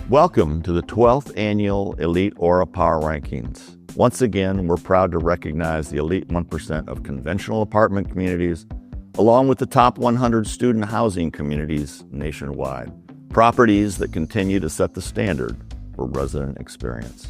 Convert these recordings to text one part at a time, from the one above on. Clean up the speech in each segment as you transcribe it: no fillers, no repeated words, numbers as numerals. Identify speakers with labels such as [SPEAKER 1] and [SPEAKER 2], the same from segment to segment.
[SPEAKER 1] Welcome to the 12th Annual Elite ORA Power Rankings. Once again, we're proud to recognize the elite 1% of conventional apartment communities, along with the top 100 student housing communities nationwide. Properties that continue to set the standard for resident experience.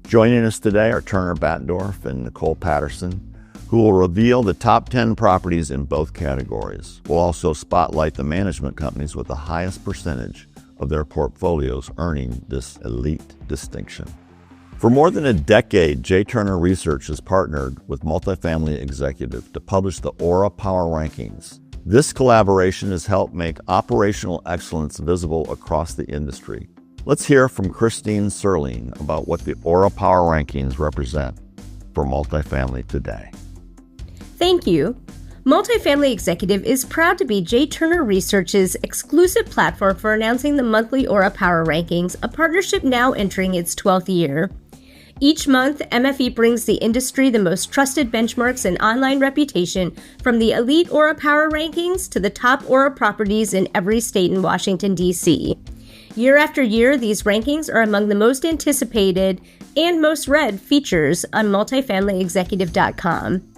[SPEAKER 1] Joining us today are Turner Battendorf and Nicole Patterson, who will reveal the top 10 properties in both categories. We'll also spotlight the management companies with the highest percentage of their portfolios earning this elite distinction. For more than a decade, J. Turner Research has partnered with Multifamily Executive to publish the ORA Power Rankings. This collaboration has helped make operational excellence visible across the industry. Let's hear from Christine Serling about what the ORA Power Rankings represent for multifamily today.
[SPEAKER 2] Thank you. Multifamily Executive is proud to be J. Turner Research's exclusive platform for announcing the monthly ORA Power Rankings, a partnership now entering its 12th year. Each month, MFE brings the industry the most trusted benchmarks and online reputation, from the elite ORA Power Rankings to the top ORA properties in every state in Washington, D.C. Year after year, these rankings are among the most anticipated and most read features on multifamilyexecutive.com.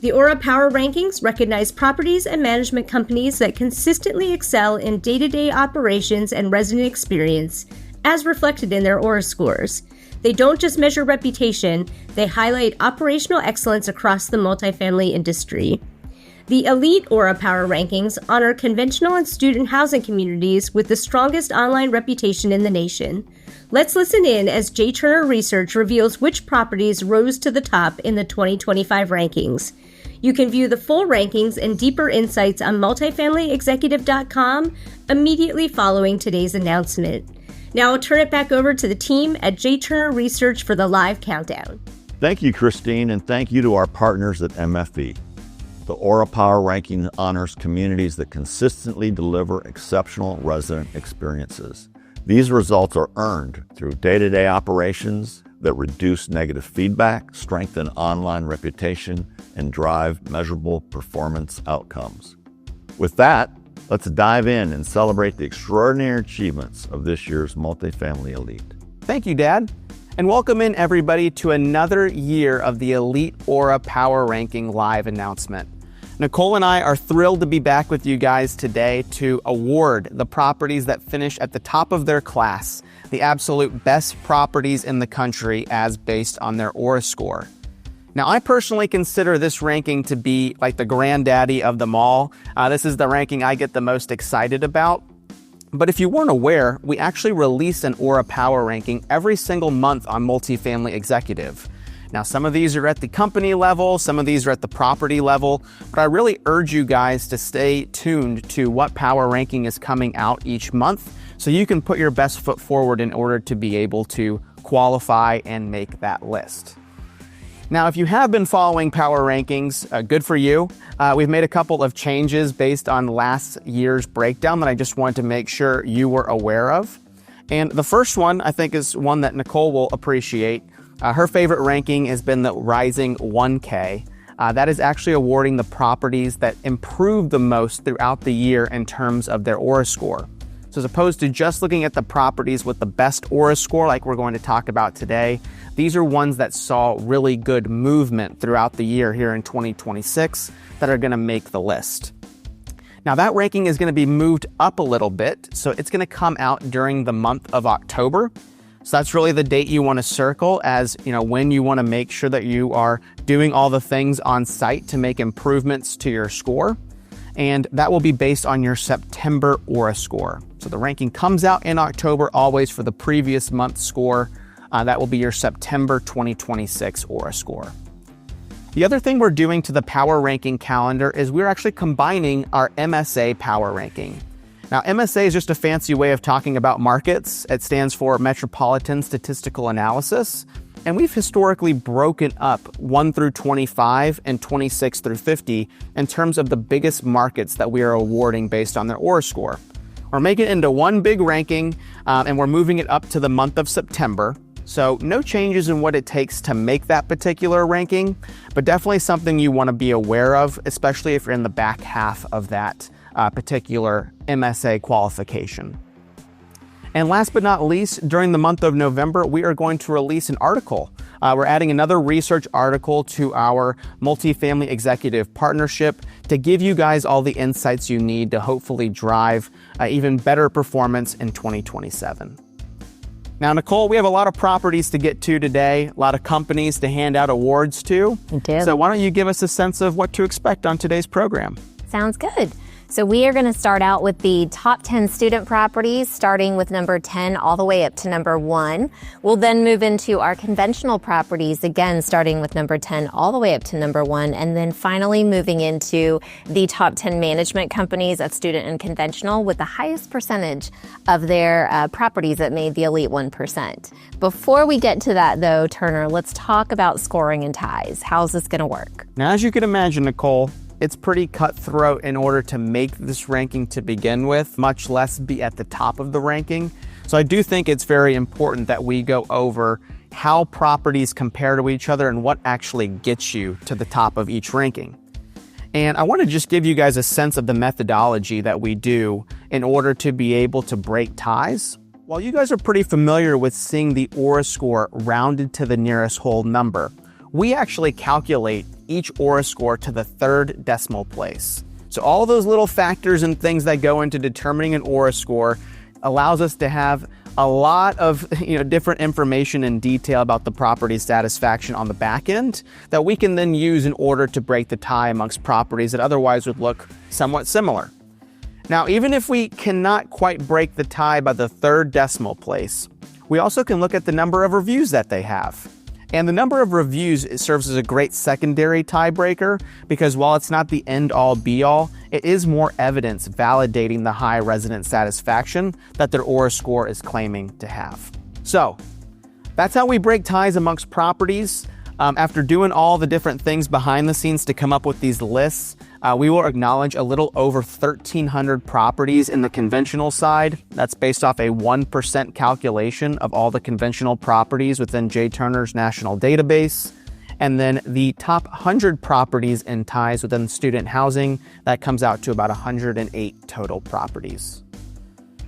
[SPEAKER 2] The ORA Power Rankings recognize properties and management companies that consistently excel in day-to-day operations and resident experience, as reflected in their ORA scores. They don't just measure reputation, they highlight operational excellence across the multifamily industry. The elite ORA Power Rankings honor conventional and student housing communities with the strongest online reputation in the nation. Let's listen in as J. Turner Research reveals which properties rose to the top in the 2025 rankings. You can view the full rankings and deeper insights on multifamilyexecutive.com immediately following today's announcement. Now I'll turn it back over to the team at J. Turner Research for the live countdown.
[SPEAKER 1] Thank you, Christine, and thank you to our partners at MFE. The ORA Power Ranking honors communities that consistently deliver exceptional resident experiences. These results are earned through day-to-day operations that reduce negative feedback, strengthen online reputation, and drive measurable performance outcomes. With that, let's dive in and celebrate the extraordinary achievements of this year's Multifamily Elite.
[SPEAKER 3] Thank you, Dad. And welcome in everybody to another year of the Elite ORA Power Ranking live announcement. Nicole and I are thrilled to be back with you guys today to award the properties that finish at the top of their class, the absolute best properties in the country as based on their ORA score. Now, I personally consider this ranking to be like the granddaddy of them all. This is the ranking I get the most excited about. But if you weren't aware, we actually release an ORA Power Ranking every single month on Multifamily Executive. Now, some of these are at the company level, some of these are at the property level, but I really urge you guys to stay tuned to what power ranking is coming out each month so you can put your best foot forward in order to be able to qualify and make that list. Now, if you have been following power rankings, good for you. We've made a couple of changes based on last year's breakdown that I just wanted to make sure you were aware of. And the first one, I think, is one that Nicole will appreciate. Her favorite ranking has been the Rising 1K. That is actually awarding the properties that improved the most throughout the year in terms of their ORA score. So as opposed to just looking at the properties with the best ORA score like we're going to talk about today, these are ones that saw really good movement throughout the year here in 2026 that are going to make the list. Now that ranking is going to be moved up a little bit, so it's going to come out during the month of October. So that's really the date you want to circle as, when you want to make sure that you are doing all the things on site to make improvements to your score. And that will be based on your September ORA score. So the ranking comes out in October, always for the previous month's score. That will be your September 2026 ORA score. The other thing we're doing to the power ranking calendar is we're actually combining our MSA power ranking. Now, MSA is just a fancy way of talking about markets. It stands for Metropolitan Statistical Analysis. And we've historically broken up 1 through 25 and 26 through 50 in terms of the biggest markets that we are awarding based on their ORA score. We're making it into one big ranking, and we're moving it up to the month of September. So no changes in what it takes to make that particular ranking, but definitely something you want to be aware of, especially if you're in the back half of that particular MSA qualification. And last but not least, during the month of November, we are going to release an article. We're adding another research article to our multifamily executive partnership to give you guys all the insights you need to hopefully drive even better performance in 2027. Now, Nicole, we have a lot of properties to get to today, a lot of companies to hand out awards to.
[SPEAKER 4] We do.
[SPEAKER 3] So why don't you give us a sense of what to expect on today's program?
[SPEAKER 4] Sounds good. So we are going to start out with the top 10 student properties, starting with number 10 all the way up to number 1. We'll then move into our conventional properties, again, starting with number 10 all the way up to number 1, and then finally moving into the top 10 management companies of student and conventional with the highest percentage of their properties that made the elite 1%. Before we get to that, though, Turner, let's talk about scoring and ties. How's this going to work?
[SPEAKER 3] Now, as you can imagine, Nicole, it's pretty cutthroat in order to make this ranking to begin with, much less be at the top of the ranking. So I do think it's very important that we go over how properties compare to each other and what actually gets you to the top of each ranking. And I want to just give you guys a sense of the methodology that we do in order to be able to break ties. While you guys are pretty familiar with seeing the ORA score rounded to the nearest whole number, we actually calculate each ORA score to the third decimal place. So all those little factors and things that go into determining an ORA score allows us to have a lot of different information and detail about the property's satisfaction on the back end that we can then use in order to break the tie amongst properties that otherwise would look somewhat similar. Now, even if we cannot quite break the tie by the third decimal place, we also can look at the number of reviews that they have. And the number of reviews serves as a great secondary tiebreaker because while it's not the end-all be-all, it is more evidence validating the high resident satisfaction that their ORA score is claiming to have. So that's how we break ties amongst properties. After doing all the different things behind the scenes to come up with these lists, we will acknowledge a little over 1,300 properties in the conventional side. That's based off a 1% calculation of all the conventional properties within J. Turner's national database. And then the top 100 properties in ties within student housing, that comes out to about 108 total properties.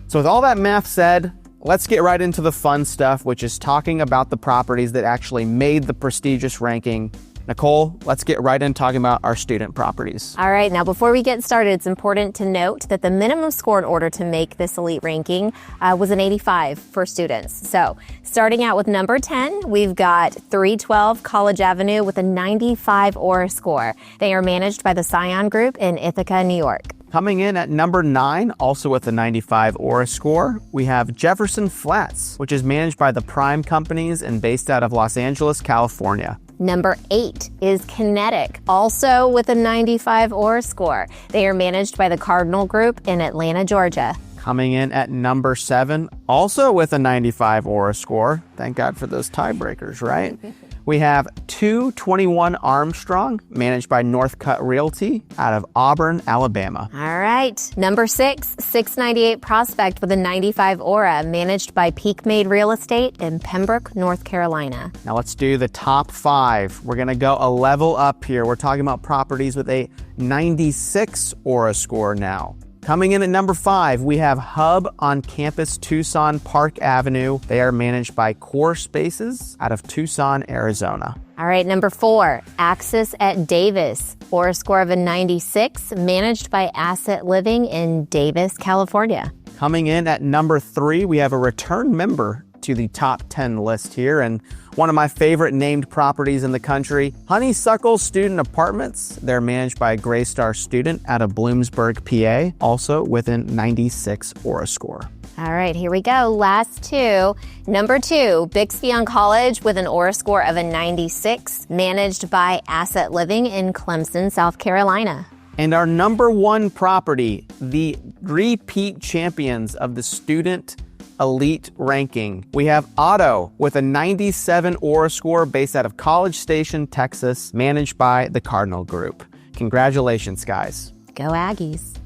[SPEAKER 3] So with all that math said, let's get right into the fun stuff, which is talking about the properties that actually made the prestigious ranking. Nicole, let's get right in talking about our student properties.
[SPEAKER 4] All right, now before we get started, it's important to note that the minimum score in order to make this elite ranking was an 85 for students. So starting out with number 10, we've got 312 College Avenue with a 95 ORA score. They are managed by the Scion Group in Ithaca, New York.
[SPEAKER 3] Coming in at number 9, also with a 95 ORA score, we have Jefferson Flats, which is managed by the Prime Companies and based out of Los Angeles, California.
[SPEAKER 4] Number 8 is Kinetic, also with a 95 ORA score. They are managed by the Cardinal Group in Atlanta, Georgia.
[SPEAKER 3] Coming in at number 7, also with a 95 ORA score. Thank God for those tiebreakers, right? We have 221 Armstrong, managed by Northcutt Realty out of Auburn, Alabama.
[SPEAKER 4] All right. Number 6, 698 Prospect with a 95 ORA, managed by Peak Made Real Estate in Pembroke, North Carolina.
[SPEAKER 3] Now let's do the top 5. We're going to go a level up here. We're talking about properties with a 96 ORA score now. Coming in at number 5, we have Hub on Campus Tucson Park Avenue. They are managed by Core Spaces out of Tucson, Arizona.
[SPEAKER 4] All right, number 4, Axis at Davis, ORA score of a 96, managed by Asset Living in Davis, California.
[SPEAKER 3] Coming in at number 3, we have a return member to the top 10 list here, and one of my favorite named properties in the country, Honeysuckle Student Apartments. They're managed by a Graystar student out of Bloomsburg, PA, also with a 96 ORA score.
[SPEAKER 4] All right, here we go. Last 2. Number 2, Bixby on College with an ORA score of a 96, managed by Asset Living in Clemson, South Carolina.
[SPEAKER 3] And our number 1 property, the repeat champions of the student elite ranking. We have Otto with a 97 ORA score based out of College Station, Texas, managed by the Cardinal Group. Congratulations, guys.
[SPEAKER 4] Go Aggies.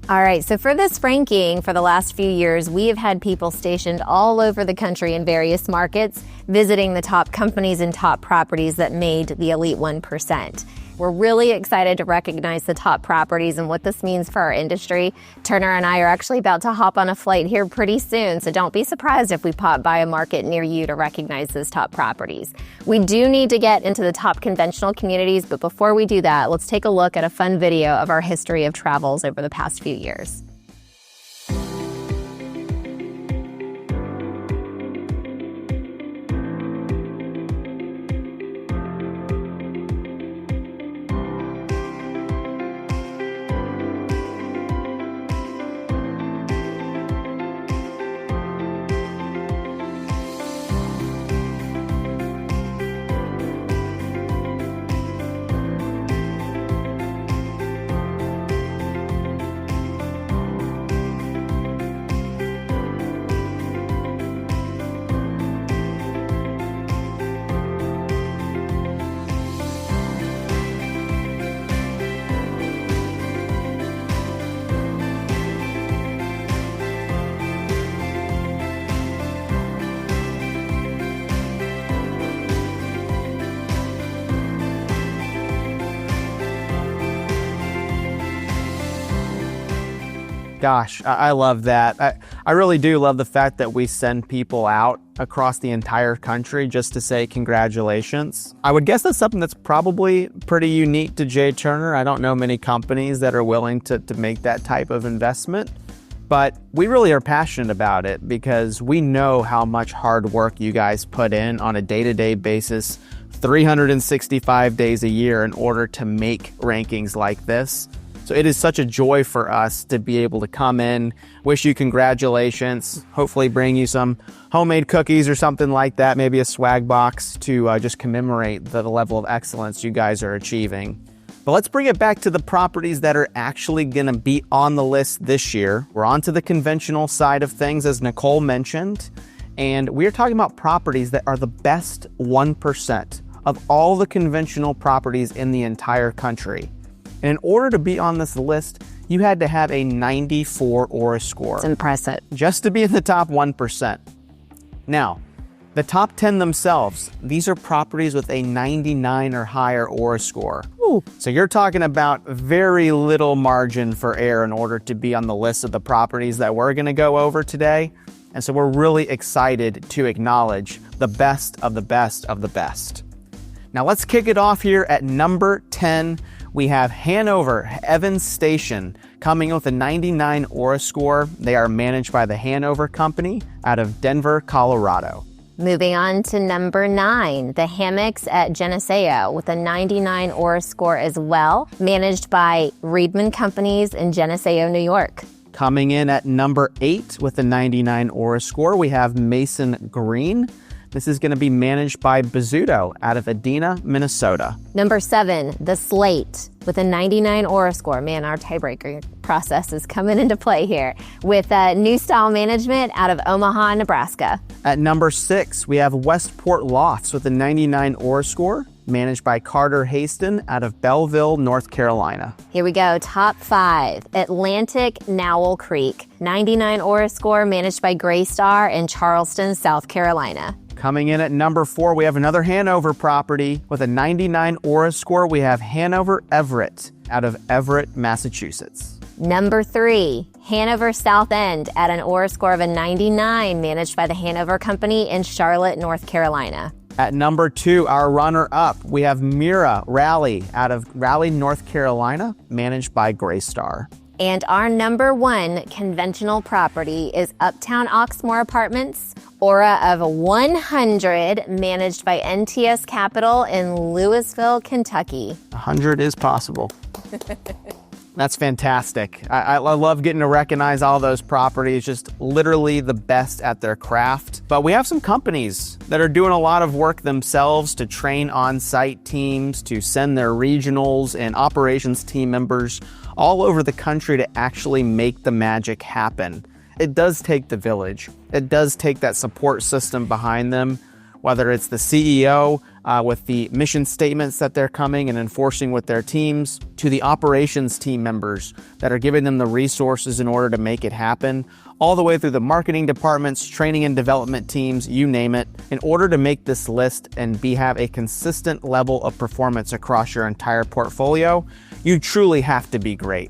[SPEAKER 4] All right, so for this ranking, for the last few years, we have had people stationed all over the country in various markets, visiting the top companies and top properties that made the elite 1%. We're really excited to recognize the top properties and what this means for our industry. Turner and I are actually about to hop on a flight here pretty soon, so don't be surprised if we pop by a market near you to recognize those top properties. We do need to get into the top conventional communities, but before we do that, let's take a look at a fun video of our history of travels over the past few years.
[SPEAKER 3] Gosh, I love that. I really do love the fact that we send people out across the entire country just to say congratulations. I would guess that's something that's probably pretty unique to J. Turner. I don't know many companies that are willing to make that type of investment, but we really are passionate about it because we know how much hard work you guys put in on a day-to-day basis, 365 days a year in order to make rankings like this. So it is such a joy for us to be able to come in, wish you congratulations, hopefully bring you some homemade cookies or something like that, maybe a swag box to just commemorate the level of excellence you guys are achieving. But let's bring it back to the properties that are actually going to be on the list this year. We're on to the conventional side of things, as Nicole mentioned, and we're talking about properties that are the best 1% of all the conventional properties in the entire country. And in order to be on this list, you had to have a 94 ORA score.
[SPEAKER 4] It's impressive.
[SPEAKER 3] Just to be in the top 1%. Now, the top 10 themselves, these are properties with a 99 or higher ORA score. Ooh. So you're talking about very little margin for error in order to be on the list of the properties that we're going to go over today. And so we're really excited to acknowledge the best of the best of the best. Now let's kick it off here at number 10. We have Hanover Evans Station coming with a 99 ORA score. They are managed by the Hanover Company out of Denver, Colorado.
[SPEAKER 4] Moving on to number 9, the Hammocks at Geneseo with a 99 ORA score as well, managed by Reedman Companies in Geneseo, New York.
[SPEAKER 3] Coming in at number 8 with a 99 ORA score, we have Mason Green. This is going to be managed by Bizzuto out of Edina, Minnesota.
[SPEAKER 4] Number 7, the Slate with a 99 ORA score. Man, our tiebreaker process is coming into play here. With New Style Management out of Omaha, Nebraska.
[SPEAKER 3] At number 6, we have Westport Lofts with a 99 ORA score, managed by Carter Haston out of Belleville, North Carolina.
[SPEAKER 4] Here we go, top 5. Atlantic Nowell Creek, 99 ORA score, managed by Graystar in Charleston, South Carolina.
[SPEAKER 3] Coming in at number 4, we have another Hanover property with a 99 ORA score. We have Hanover Everett out of Everett, Massachusetts.
[SPEAKER 4] Number 3, Hanover South End at an ORA score of a 99, managed by the Hanover Company in Charlotte, North Carolina.
[SPEAKER 3] At number 2, our runner-up, we have Mira Raleigh out of Raleigh, North Carolina, managed by Graystar.
[SPEAKER 4] And our number 1 conventional property is Uptown Oxmoor Apartments, ORA of 100, managed by NTS Capital in Louisville, Kentucky.
[SPEAKER 3] 100 is possible. That's fantastic. I love getting to recognize all those properties, just literally the best at their craft. But we have some companies that are doing a lot of work themselves to train on-site teams, to send their regionals and operations team members all over the country to actually make the magic happen. It does take the village. It does take that support system behind them. whether it's the CEO with the mission statements that they're coming and enforcing with their teams, to the operations team members that are giving them the resources in order to make it happen, all the way through the marketing departments, training and development teams, you name it. In order to make this list and have a consistent level of performance across your entire portfolio, you truly have to be great.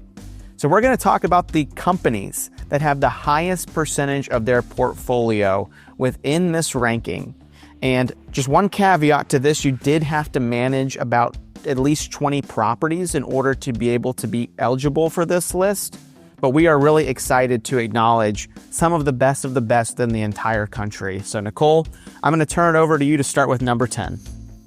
[SPEAKER 3] So we're going to talk about the companies that have the highest percentage of their portfolio within this ranking. And just one caveat to this, you did have to manage about at least 20 properties in order to be able to be eligible for this list. But we are really excited to acknowledge some of the best in the entire country. So Nicole, I'm going to turn it over to you to start with number 10.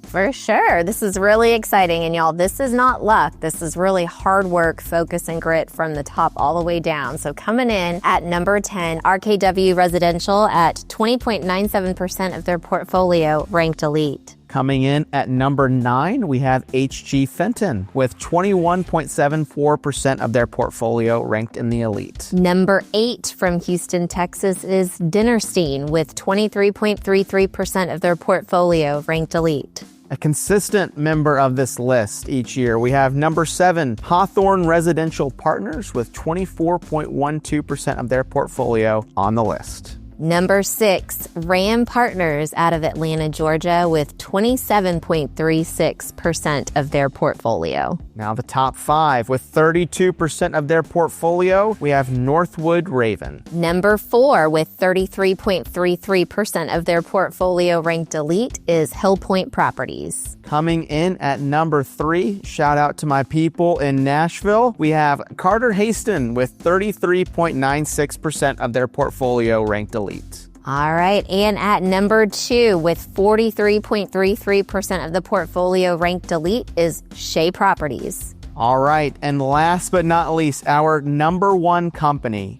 [SPEAKER 4] For sure. This is really exciting. And y'all, this is not luck. This is really hard work, focus, and grit from the top all the way down. So coming in at number 10, RKW Residential at 20.97% of their portfolio ranked elite.
[SPEAKER 3] Coming in at number 9, we have HG Fenton with 21.74% of their portfolio ranked in the elite.
[SPEAKER 4] Number 8 from Houston, Texas is Dinnerstein with 23.33% of their portfolio ranked elite.
[SPEAKER 3] A consistent member of this list each year, we have number 7, Hawthorne Residential Partners with 24.12% of their portfolio on the list.
[SPEAKER 4] Number 6, Ram Partners out of Atlanta, Georgia with 27.36% of their portfolio.
[SPEAKER 3] Now the top 5 with 32% of their portfolio, we have Northwood Raven.
[SPEAKER 4] Number 4 with 33.33% of their portfolio ranked elite is Hill Point Properties.
[SPEAKER 3] Coming in at number 3, shout out to my people in Nashville, we have Carter Haston with 33.96% of their portfolio ranked elite.
[SPEAKER 4] All right, and at number 2 with 43.33% of the portfolio ranked elite is Shea Properties.
[SPEAKER 3] All right, and last but not least, our number 1 company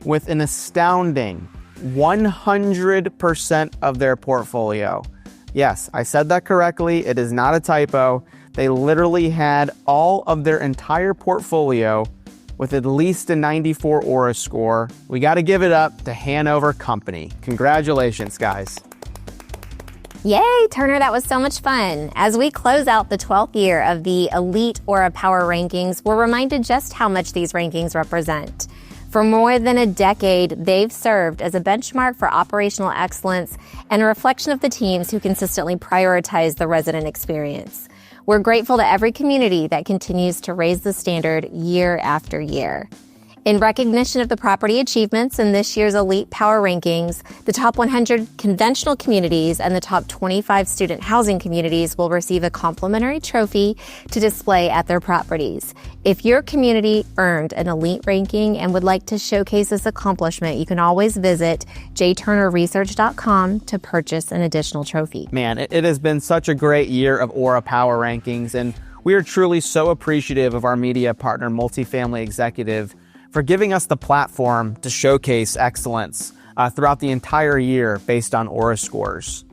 [SPEAKER 3] with an astounding 100% of their portfolio. Yes, I said that correctly. It is not a typo. They literally had all of their entire portfolio with at least a 94 ORA score. We got to give it up to Hanover Company. Congratulations, guys.
[SPEAKER 4] Yay, Turner, that was so much fun. As we close out the 12th year of the Elite ORA Power Rankings, we're reminded just how much these rankings represent. For more than a decade, they've served as a benchmark for operational excellence and a reflection of the teams who consistently prioritize the resident experience. We're grateful to every community that continues to raise the standard year after year. In recognition of the property achievements in this year's Elite Power Rankings, the top 100 conventional communities and the top 25 student housing communities will receive a complimentary trophy to display at their properties. If your community earned an Elite ranking and would like to showcase this accomplishment, you can always visit jturnerresearch.com to purchase an additional trophy.
[SPEAKER 3] Man, it has been such a great year of ORA Power Rankings, and we are truly so appreciative of our media partner, Multifamily Executive, for giving us the platform to showcase excellence throughout the entire year based on ORA scores.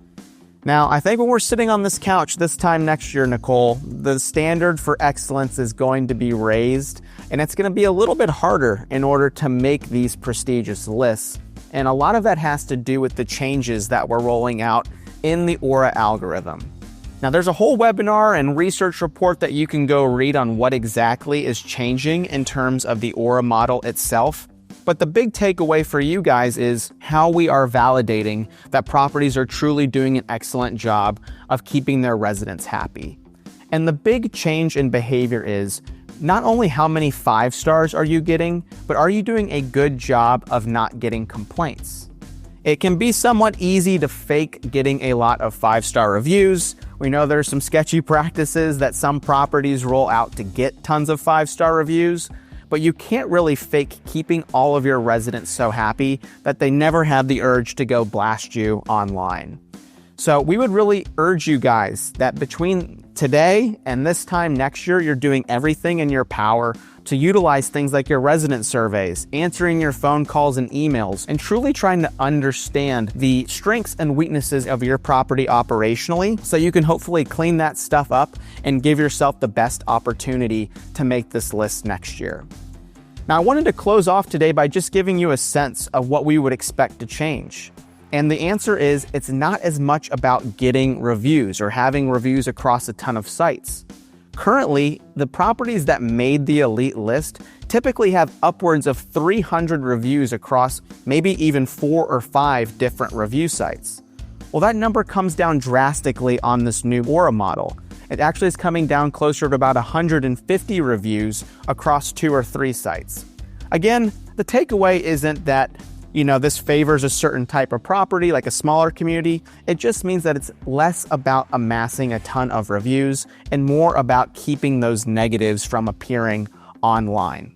[SPEAKER 3] Now, I think when we're sitting on this couch this time next year, Nicole, the standard for excellence is going to be raised, and it's going to be a little bit harder in order to make these prestigious lists. And a lot of that has to do with the changes that we're rolling out in the ORA algorithm. Now, there's a whole webinar and research report that you can go read on what exactly is changing in terms of the ORA model itself. But the big takeaway for you guys is how we are validating that properties are truly doing an excellent job of keeping their residents happy. And the big change in behavior is not only how many 5 stars are you getting, but are you doing a good job of not getting complaints? It can be somewhat easy to fake getting a lot of 5-star reviews. We know there's some sketchy practices that some properties roll out to get tons of 5-star reviews, but you can't really fake keeping all of your residents so happy that they never have the urge to go blast you online. So we would really urge you guys that between today and this time next year, you're doing everything in your power to utilize things like your resident surveys, answering your phone calls and emails, and truly trying to understand the strengths and weaknesses of your property operationally so you can hopefully clean that stuff up and give yourself the best opportunity to make this list next year. Now, I wanted to close off today by just giving you a sense of what we would expect to change. And the answer is it's not as much about getting reviews or having reviews across a ton of sites. Currently, the properties that made the elite list typically have upwards of 300 reviews across maybe even 4 or 5 different review sites. Well, that number comes down drastically on this new ORA model. It actually is coming down closer to about 150 reviews across 2 or 3 sites. Again, the takeaway isn't that this favors a certain type of property, like a smaller community. It just means that it's less about amassing a ton of reviews and more about keeping those negatives from appearing online.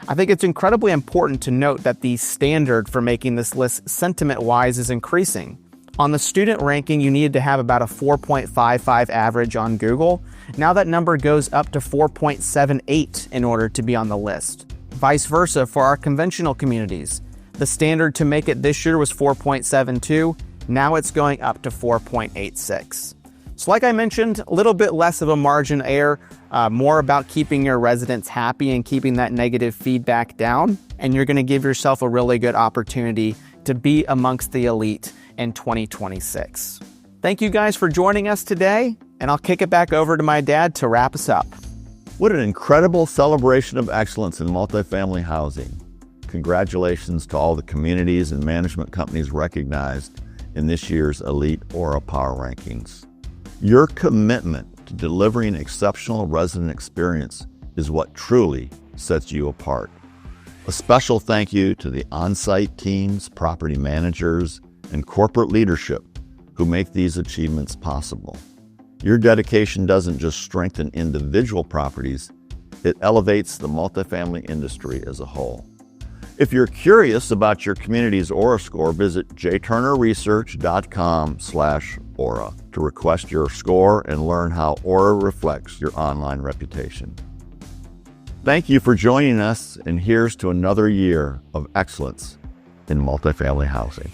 [SPEAKER 3] I think it's incredibly important to note that the standard for making this list sentiment-wise is increasing. On the student ranking, you needed to have about a 4.55 average on Google. Now that number goes up to 4.78 in order to be on the list. Vice versa for our conventional communities. The standard to make it this year was 4.72. Now it's going up to 4.86. So like I mentioned, a little bit less of a margin error, more about keeping your residents happy and keeping that negative feedback down. And you're going to give yourself a really good opportunity to be amongst the elite in 2026. Thank you guys for joining us today, and I'll kick it back over to my dad to wrap us up.
[SPEAKER 1] What an incredible celebration of excellence in multifamily housing. Congratulations to all the communities and management companies recognized in this year's Elite ORA Power Rankings. Your commitment to delivering exceptional resident experience is what truly sets you apart. A special thank you to the on-site teams, property managers, and corporate leadership who make these achievements possible. Your dedication doesn't just strengthen individual properties, it elevates the multifamily industry as a whole. If you're curious about your community's ORA score, visit jturnerresearch.com/ORA to request your score and learn how ORA reflects your online reputation. Thank you for joining us, and here's to another year of excellence in multifamily housing.